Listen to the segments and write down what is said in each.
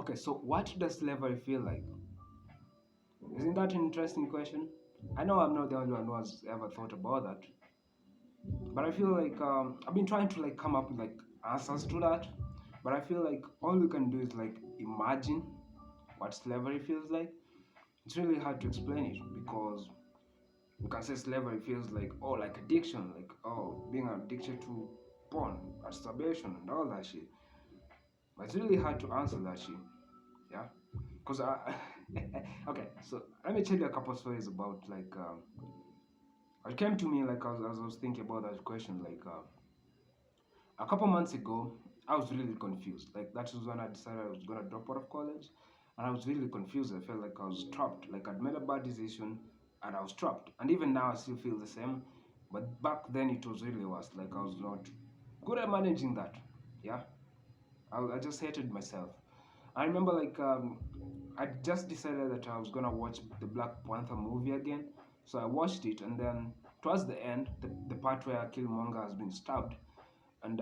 Okay, so what does slavery feel like? Isn't that an interesting question? I know I'm not the only one who has ever thought about that, but I feel like I've been trying to like come up with like answers to that, but I feel like all you can do is like imagine what slavery feels like. It's really hard to explain it because you can say slavery feels like oh like addiction, like oh being addicted to porn, masturbation, and all that shit. But it's really hard to answer that shit. Yeah, because I okay, so let me tell you a couple of stories about like it came to me like as I was thinking about that question like a couple months ago I was really confused. Like that was when I decided I was gonna drop out of college, and I was really confused. I felt like I was trapped. Like I'd made a bad decision, and I was trapped. And even now I still feel the same. But back then it was really worse. Like I was not good at managing that. Yeah, I just hated myself. I remember like I just decided that I was gonna watch the Black Panther movie again. So I watched it, and then towards the end, the part where Killmonger has been stabbed, and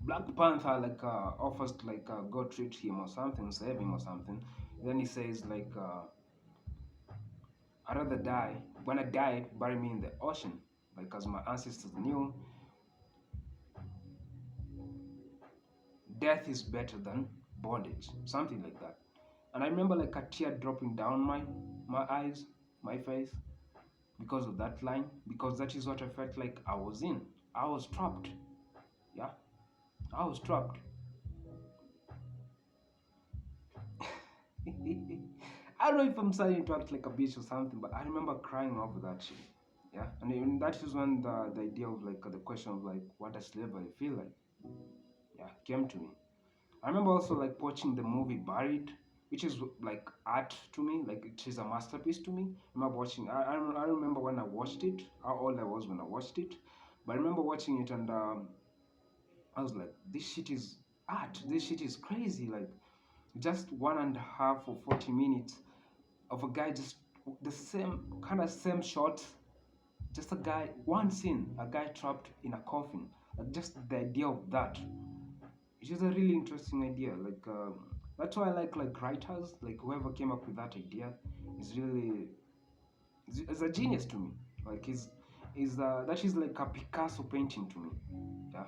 Black Panther like offers to like go treat him or something, save him or something. Then he says like I'd rather die. When I die, bury me in the ocean, like as my ancestors knew, death is better than bondage, something like that. And I remember like a tear dropping down my eyes, my face, because of that line, because that is what I felt like I was in. I was trapped. Yeah, I was trapped. I don't know if I'm starting to act like a bitch or something, but I remember crying over that shit. Yeah, and even that is when the idea of like the question of like what does slavery feel like? Yeah, came to me. I remember also like watching the movie Buried, which is like art to me, like it is a masterpiece to me. I remember watching. I remember when I watched it, how old I was when I watched it, but I remember watching it and I was like, this shit is art. This shit is crazy. Like just 1.5 or 40 minutes of a guy just the same kind of same shot, just a guy, one scene, a guy trapped in a coffin. Like just the idea of that, it is a really interesting idea. Like that's why I like writers, like whoever came up with that idea is really is a genius to me. Like is that is like a Picasso painting to me. Yeah,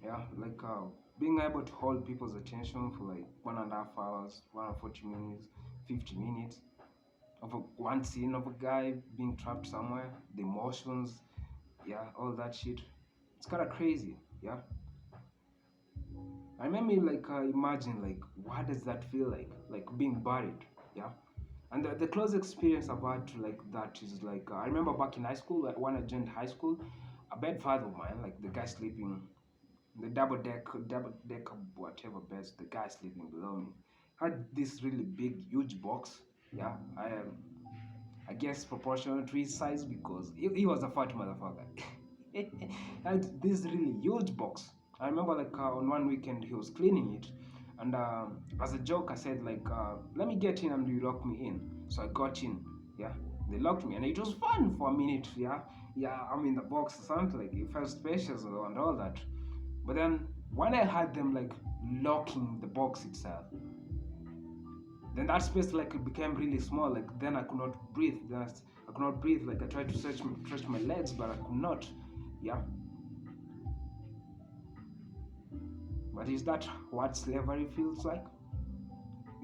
yeah, like being able to hold people's attention for like 1.5 hours, 140 minutes, 50 minutes of one scene of a guy being trapped somewhere, the emotions, yeah, all that shit. It's kind of crazy, yeah. I remember like imagine like what does that feel like being buried, yeah. And the close experience I've had to like that is like I remember back in high school, like, when I joined high school, a bed father of mine, like the guy sleeping the double deck whatever beds, the guy sleeping below me had this really big huge box. Yeah, I guess proportional to his size because he was a fat motherfucker. Had this really huge box. I remember like on one weekend he was cleaning it, and as a joke I said like, "Let me get in and you lock me in." So I got in. Yeah, they locked me, and it was fun for a minute. Yeah, yeah, I'm in the box or something like it felt spacious and all that. But then when I had them like locking the box itself, then that space like it became really small. Like then I could not breathe. I could not breathe. Like I tried to stretch my legs, but I could not. Yeah. But is that what slavery feels like?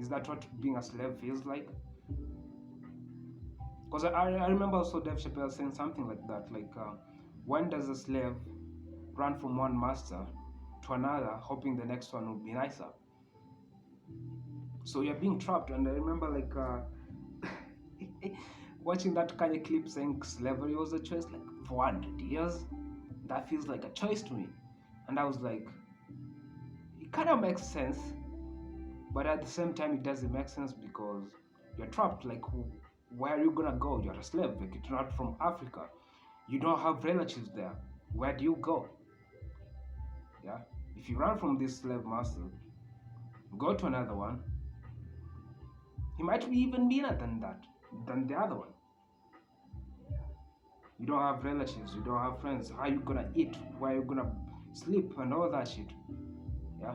Is that what being a slave feels like? Because I remember also Dave Chappelle saying something like that. Like, when does a slave run from one master to another, hoping the next one will be nicer? So you're being trapped. And I remember like watching that kind of clip saying slavery was a choice, like 400 years. That feels like a choice to me. And I was like, it kind of makes sense, but at the same time, it doesn't make sense because you're trapped. Like, where are you gonna go? You're a slave. Like, you're not from Africa. You don't have relatives there. Where do you go? Yeah. If you run from this slave master, go to another one. He might be even meaner than that, than the other one. You don't have relatives. You don't have friends. How are you gonna eat? Where are you gonna sleep and all that shit. Yeah.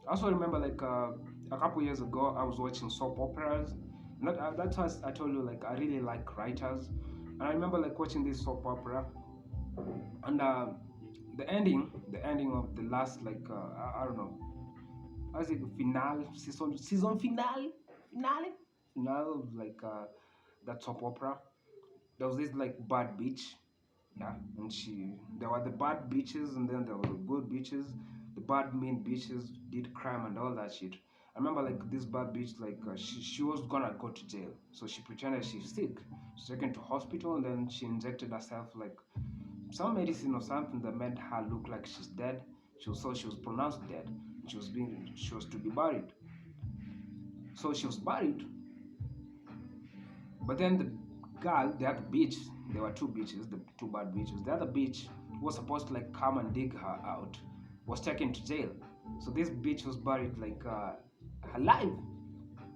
I also remember like a couple years ago, I was watching soap operas. Not that's why I told you like I really like writers, and I remember like watching this soap opera, and the ending of the last like I don't know, how's it finale season finale of like that soap opera. There was this like bad bitch, yeah, and there were the bad bitches and then there were the good bitches. The bad mean bitches did crime and all that shit. I remember like this bad bitch like she was gonna go to jail, so she pretended she's sick. She's taken to hospital and then she injected herself like some medicine or something that made her look like she's dead. She was pronounced dead. She was to be buried. So she was buried, but then the girl, the other bitch, there were two bitches, the two bad bitches. The other bitch was supposed to like come and dig her out, was taken to jail. So this bitch was buried like alive.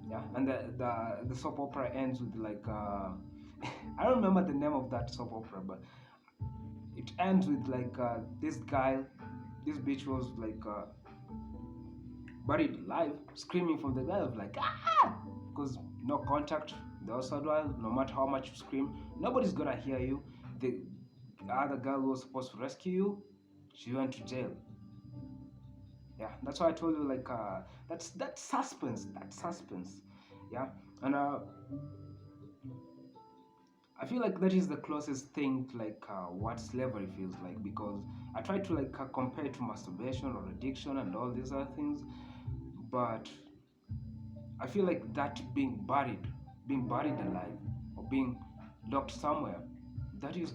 Yeah, and the soap opera ends with like I don't remember the name of that soap opera, but it ends with like this guy, this bitch was like buried alive, screaming from the guy of like ah, because no contact. The outside world, no matter how much you scream, nobody's gonna hear you. The other girl who was supposed to rescue you, she went to jail. Yeah, that's why I told you like that's suspense. That's suspense. Yeah, and I feel like that is the closest thing to like what slavery feels like because I try to like compare it to masturbation or addiction and all these other things, but I feel like that being buried alive, or being locked somewhere, that is,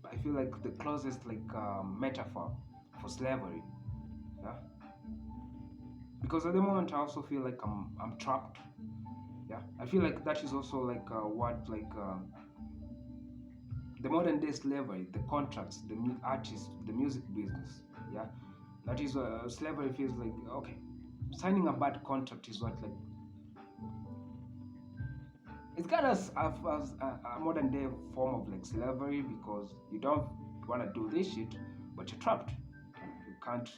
I feel like the closest like metaphor for slavery. Yeah, because at the moment I also feel like I'm trapped. Yeah, I feel like that is also like what like the modern day slavery, the contracts, the artists, the music business. Yeah, that is slavery feels like okay. Signing a bad contract is what like it's kind of as a modern day form of like slavery because you don't want to do this shit, but you're trapped. You can't.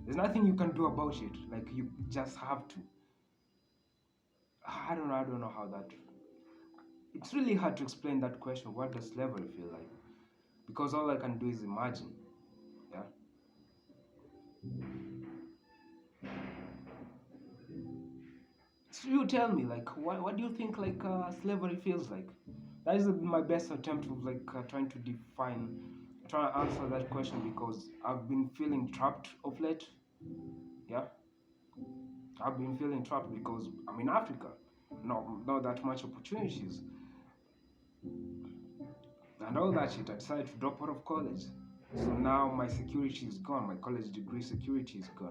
There's nothing you can do about it. Like you just have to. I don't know. I don't know how that. It's really hard to explain that question. What does slavery feel like? Because all I can do is imagine. Yeah. So you tell me, like, what do you think like slavery feels like? That is my best attempt of like trying to trying to answer that question because I've been feeling trapped of late. Yeah, I've been feeling trapped because I'm in Africa. Not that much opportunities and all that shit. I decided to drop out of college. So now my security is gone. My college degree security is gone.